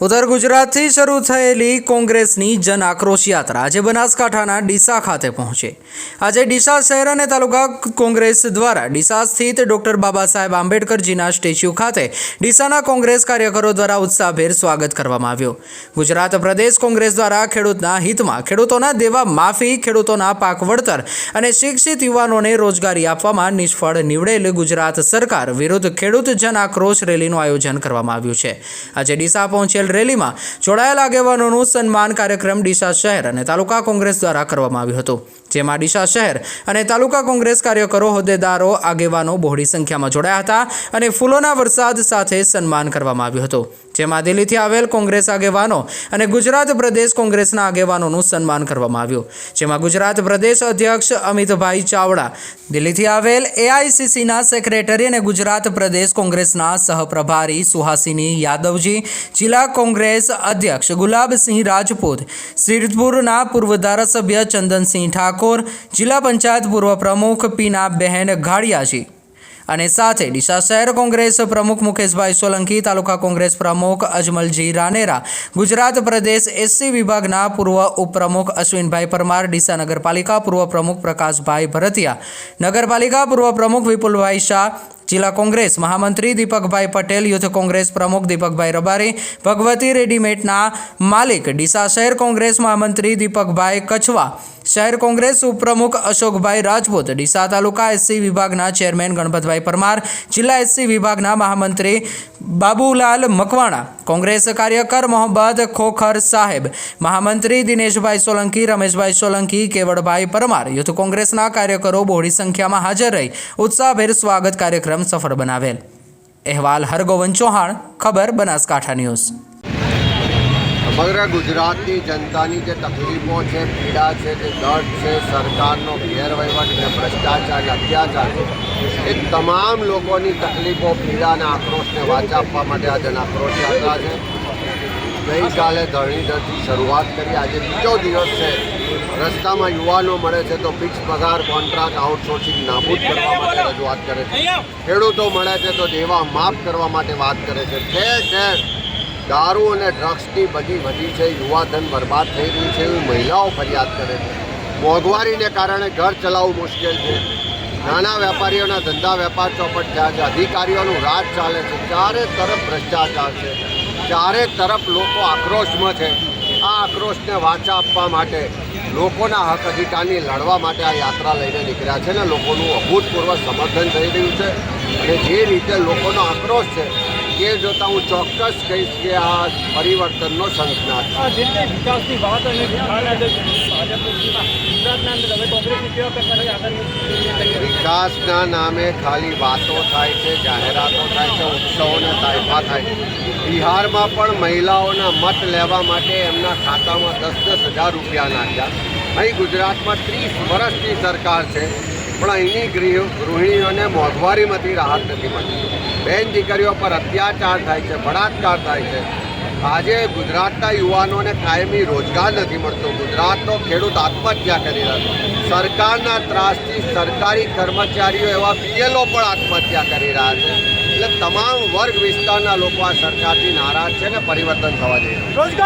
ઉત્તર ગુજરાતથી શરૂ થયેલી કોંગ્રેસની જન આક્રોશ યાત્રા આજે બનાસકાંઠાના ડીસા ખાતે પહોંચી। આજે ડીસા શહેર અને તાલુકા કોંગ્રેસ દ્વારા ડીસા સ્થિત ડોક્ટર બાબા સાહેબ આંબેડકરજીના સ્ટેચ્યુ ખાતે ડીસાના કોંગ્રેસ કાર્યકરો દ્વારા ઉત્સાહભેર સ્વાગત કરવામાં આવ્યું। ગુજરાત પ્રદેશ કોંગ્રેસ દ્વારા ખેડૂતના હિતમાં ખેડૂતોના દેવા માફી, ખેડૂતોના પાક વળતર અને શિક્ષિત યુવાનોને રોજગારી આપવામાં નિષ્ફળ નીવડેલ ગુજરાત સરકાર વિરુદ્ધ ખેડૂત જન આક્રોશ રેલીનું આયોજન કરવામાં આવ્યું છે। આજે ડીસા પહોંચેલ રેલીમાં જોડાયેલા આગેવાનોનું સન્માન કાર્યક્રમ ડીસા શહેર અને તાલુકા કોંગ્રેસ દ્વારા કરવામાં આવ્યું હતું, જેમાં ડીસા શહેર અને તાલુકા કોંગ્રેસ કાર્યકરો, હોદ્દેદારો, આગેવાનો બહોળી સંખ્યામાં જોડાયા હતા અને ફૂલોના વરસાદ સાથે સન્માન કરવામાં આવ્યું હતું, જેમાં દિલ્હીથી આવેલ કોંગ્રેસ આગેવાનો અને ગુજરાત પ્રદેશ કોંગ્રેસના આગેવાનોનું સન્માન કરવામાં આવ્યું, જેમાં ગુજરાત પ્રદેશ અધ્યક્ષ અમિતભાઈ ચાવડા, દિલ્હીથી આવેલ એઆઈસીસીના સેક્રેટરી અને ગુજરાત પ્રદેશ કોંગ્રેસના સહપ્રભારી સુહાસિની યાદવજી, જિલ્લા કોંગ્રેસ અધ્યક્ષ ગુલાબસિંહ રાજપૂત, સિદ્ધપુરના પૂર્વ ધારાસભ્ય ચંદનસિંહ ઠાકોર, જિલ્લા પંચાયત પૂર્વ પ્રમુખ પીનાબહેન ઘાડિયાજી અને સાથે ડીસા શહેર કોંગ્રેસ પ્રમુખ મુકેશભાઈ સોલંકી, તાલુકા કોંગ્રેસ પ્રમુખ અજમલજી રાનેરા, ગુજરાત પ્રદેશ એસસી વિભાગના પૂર્વ ઉપપ્રમુખ અશ્વિનભાઈ પરમાર, ડીસા નગરપાલિકા પૂર્વ પ્રમુખ પ્રકાશભાઈ ભરતિયા, નગરપાલિકા પૂર્વ પ્રમુખ વિપુલભાઈ શાહ, જિલ્લા કોંગ્રેસ મહામંત્રી દીપકભાઈ પટેલ, યુથ કોંગ્રેસ પ્રમુખ દીપકભાઈ રબારી, ભગવતી રેડીમેડના માલિક ડીસા શહેર કોંગ્રેસ મહામંત્રી દીપકભાઈ કછવા, શહેર કોંગ્રેસ ઉપપ્રમુખ અશોકભાઈ રાજપૂત, ડીસા તાલુકા એસસી વિભાગના ચેરમેન ગણપતભાઈ પરમાર, જિલ્લા એસસી વિભાગના મહામંત્રી બાબુલાલ મકવાણા, કોંગ્રેસ કાર્યકર મોહમ્મદ ખોખર સાહેબ, મહામંત્રી દિનેશભાઈ સોલંકી, રમેશભાઈ સોલંકી, કેવડભાઈ પરમાર, યુથ કોંગ્રેસના કાર્યકરો બહોળી સંખ્યામાં હાજર રહી ઉત્સાહભેર સ્વાગત કાર્યક્રમ સફળ બનાવેલ। અહેવાલ હરગોવન ચૌહાણ, ખબર બનાસકાંઠા ન્યૂઝ। સમગ્ર ગુજરાતની જનતાની જે તકલીફો છે, પીડા છે, જે દર્દ છે, સરકારનો ગેરવહીવટ અને ભ્રષ્ટાચાર અને અત્યાચાર છે, એ તમામ લોકોની તકલીફો, પીડા અને આક્રોશને વાચા આપવા માટે આ જન આક્રોશ યાત્રા છે। ગઈકાલે ધરણીધરથી શરૂઆત કરી, આજે બીજો દિવસ છે। રસ્તામાં યુવાનો મળે છે તો ફિક્સ પગાર, કોન્ટ્રાક્ટ, આઉટસોર્સિંગ નાબૂદ કરવા માટે રજૂઆત કરે છે। ખેડૂતો મળે છે તો દેવા માફ કરવા માટે વાત કરે છે। ઠેર ઠેર દારૂ અને ડ્રગ્સની બધી વધી છે, યુવાધન બરબાદ થઈ રહ્યું છે એવી મહિલાઓ ફરિયાદ કરે છે। મોંઘવારીને કારણે ઘર ચલાવવું મુશ્કેલ છે। નાના વેપારીઓના ધંધા વેપાર ચોપટ થયા છે। અધિકારીઓનું રાજ ચાલે છે। ચારે તરફ ભ્રષ્ટાચાર છે। ચારે તરફ લોકો આક્રોશમાં છે। આ આક્રોશને વાચા આપવા માટે, લોકોના હક અધિકારની લડવા માટે આ યાત્રા લઈને નીકળ્યા છે ને લોકોનું અભૂતપૂર્વ સમર્થન થઈ રહ્યું છે। અને જે રીતે લોકોનો આક્રોશ છે એ જોતાં હું ચોક્કસ કહીશ કે આ પરિવર્તનનો શંખનાદ છે। વિકાસના નામે ખાલી વાતો થાય છે, જાહેરાતો થાય છે, ઉત્સવોને તાયફા થાય છે। બિહારમાં પણ મહિલાઓના મત લેવા માટે એમના ખાતામાં 10-10 હજાર રૂપિયા નાખ્યા। અહીં ગુજરાતમાં 30 વર્ષની સરકાર છે, પણ અહીંની ગૃહિણીઓને મોંઘવારીમાંથી રાહત નથી મળતી। બહેન દીકરીઓ પર અત્યાચાર થાય છે, બળાત્કાર થાય છે। આજે ગુજરાતના યુવાનોને કાયમી રોજગાર નથી મળતો। ગુજરાતનો ખેડૂત આત્મહત્યા કરી રહ્યો છે। સરકારના ત્રાસથી સરકારી કર્મચારીઓ એવા પીએલઓ પણ આત્મહત્યા કરી રહ્યા છે। એટલે તમામ વર્ગ વિસ્તારના લોકો આ સરકારથી નારાજ છે ને પરિવર્તન થવા જઈ રહ્યું છે।